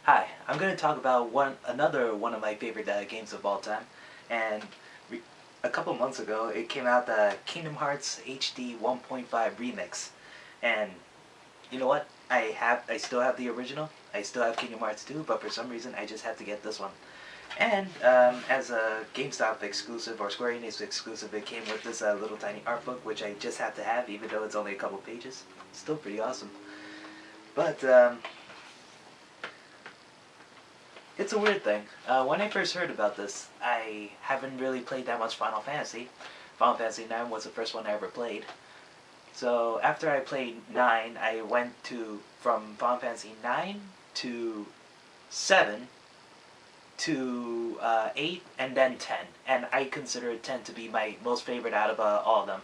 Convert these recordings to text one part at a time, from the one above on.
Hi, I'm going to talk about another one of my favorite games of all time, and re- a couple months ago it came out, the Kingdom Hearts HD 1.5 Remix, and you know what? I still have the original. I still have Kingdom Hearts 2, but for some reason I just have to get this one. And as a GameStop exclusive or Square Enix exclusive, it came with this little tiny art book, which I just have to have, even though it's only a couple pages. Still pretty awesome. But it's a weird thing. When I first heard about this, I haven't really played that much Final Fantasy. Final Fantasy 9 was the first one I ever played. So after I played 9, I went from Final Fantasy 9 to 7 to 8 and then 10. And I consider 10 to be my most favorite out of all of them.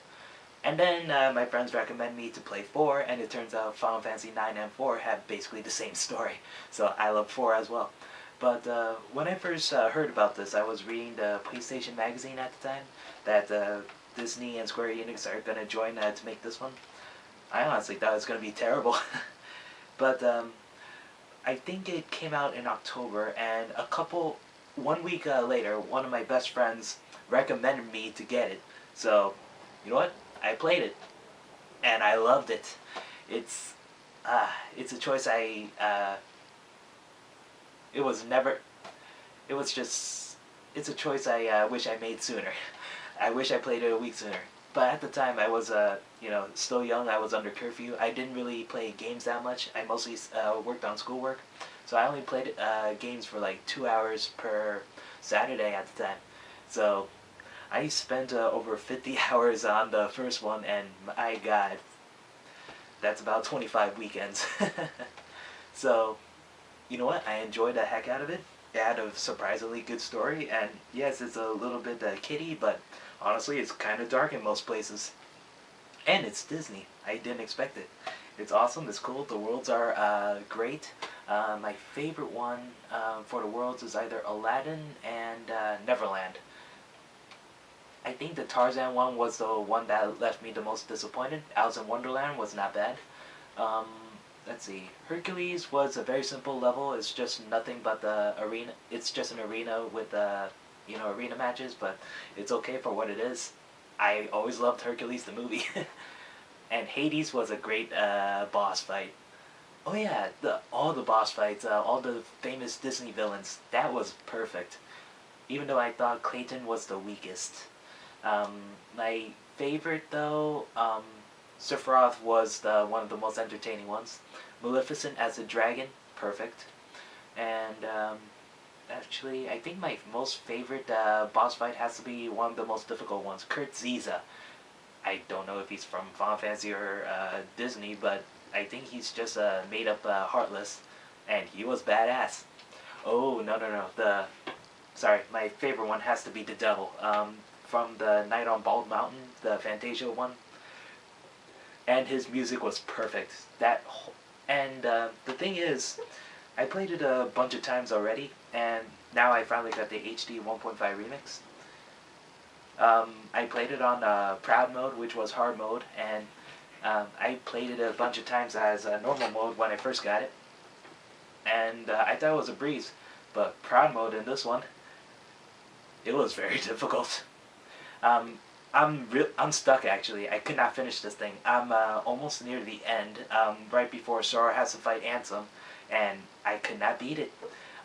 And then my friends recommend me to play 4, and it turns out Final Fantasy 9 and 4 have basically the same story. So I love 4 as well. But when I first heard about this, I was reading the PlayStation magazine at the time that Disney and Square Enix are going to join to make this one. I honestly thought it was going to be terrible. But I think it came out in October, and 1 week later, one of my best friends recommended me to get it. So, you know what? I played it, and I loved it. It's it's a choice it was never it was just it's a choice I wish I made sooner. I wish I played it a week sooner. But at the time, I was still young. I was under curfew. I didn't really play games that much. I mostly worked on schoolwork, so I only played games for like 2 hours per Saturday at the time. So I spent over 50 hours on the first one, and my God, that's about 25 weekends. So you know what? I enjoyed the heck out of it. It had a surprisingly good story, and yes, it's a little bit kiddie, but honestly, it's kind of dark in most places. And it's Disney. I didn't expect it. It's awesome. It's cool. The worlds are great. My favorite one for the worlds is either Aladdin and Neverland. I think the Tarzan one was the one that left me the most disappointed. Alice in Wonderland was not bad. Um, let's see. Hercules was a very simple level. It's just nothing but the arena. It's just an arena with arena matches, but it's okay for what it is. I always loved Hercules the movie. And Hades was a great boss fight. Oh yeah, all the boss fights, all the famous Disney villains. That was perfect. Even though I thought Clayton was the weakest. My favorite though, Sephiroth was one of the most entertaining ones. Maleficent as a dragon, perfect. And actually, I think my most favorite boss fight has to be one of the most difficult ones, Kurt Ziza. I don't know if he's from Final Fantasy or Disney, but I think he's just made up Heartless, and he was badass. Oh no no no! Sorry, my favorite one has to be the Devil. From the Night on Bald Mountain, the Fantasia one, and his music was perfect. And the thing is, I played it a bunch of times already, and now I finally got the HD 1.5 remix. I played it on Proud mode, which was hard mode, and I played it a bunch of times as normal mode when I first got it, and I thought it was a breeze. But Proud mode in this one, it was very difficult. Um, I'm stuck actually. I could not finish this thing. I'm almost near the end, right before Sora has to fight Ansem, and I could not beat it.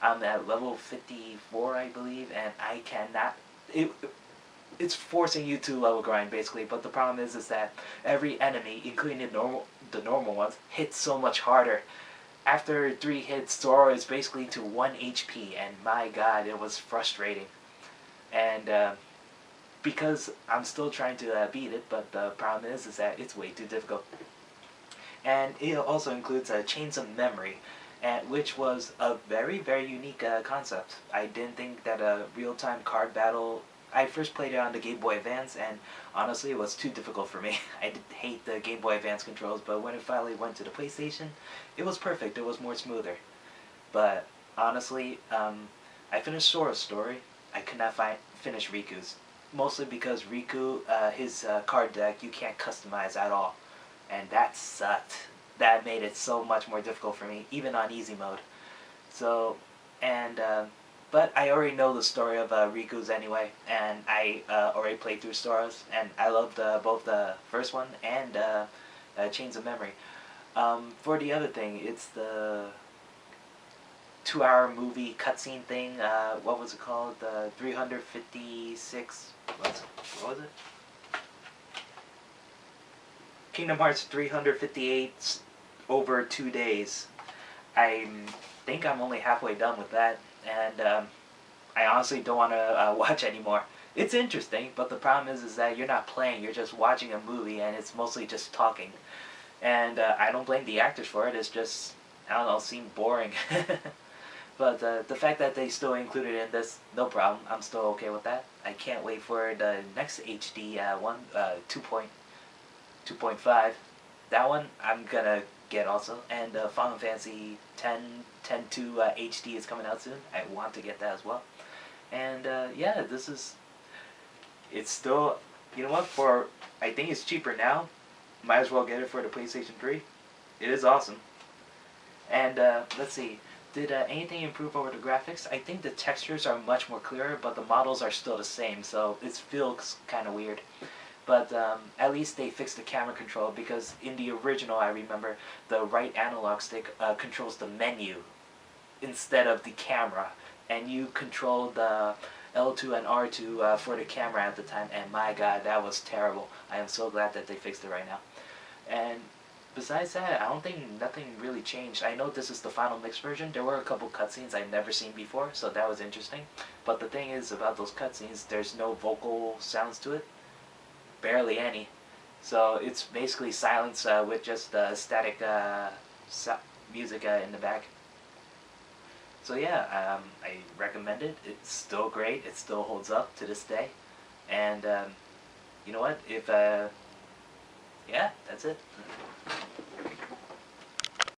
I'm at level 54, I believe, and I cannot. It's forcing you to level grind basically, but the problem is that every enemy, including the normal ones, hits so much harder. After 3 hits, Sora is basically to 1 HP, and my God, it was frustrating. And because I'm still trying to beat it, but the problem is that it's way too difficult. And it also includes Chains of Memory, which was a very, very unique concept. I didn't think that a real-time card battle... I first played it on the Game Boy Advance, and honestly, it was too difficult for me. I did hate the Game Boy Advance controls, but when it finally went to the PlayStation, it was perfect. It was more smoother. But honestly, I finished Sora's story. I could not finish Riku's. Mostly because Riku, his card deck, you can't customize at all. And that sucked. That made it so much more difficult for me, even on easy mode. So, and but I already know the story of Riku's anyway, and I already played through Soros, and I loved both the first one and Chains of Memory. For the other thing, it's the 2 hour movie cutscene thing. What was it called? The 356. What was it? Kingdom Hearts 358 over 2 days. I think I'm only halfway done with that, and I honestly don't want to watch anymore. It's interesting, but the problem is that you're not playing, you're just watching a movie, and it's mostly just talking. And I don't blame the actors for it, it's just, I don't know, it seemed boring. But the fact that they still included it in this, no problem, I'm still okay with that. I can't wait for the next HD 2.5. That one I'm gonna get also. And Final Fantasy 10 HD is coming out soon. I want to get that as well. And yeah, it's still, you know what, I think it's cheaper now. Might as well get it for the PlayStation 3. It is awesome. And let's see, did anything improve over the graphics? I think the textures are much more clearer, but the models are still the same, so it feels kind of weird. But at least they fixed the camera control, because in the original, I remember, the right analog stick controls the menu instead of the camera. And you controlled the L2 and R2 for the camera at the time, and my god, that was terrible. I am so glad that they fixed it right now. And besides that, I don't think nothing really changed. I know this is the final mix version. There were a couple cutscenes I've never seen before, so that was interesting. But the thing is about those cutscenes, there's no vocal sounds to it. Barely any. So it's basically silence with just static music in the back. So yeah, I recommend it. It's still great. It still holds up to this day. And you know what? Yeah, that's it.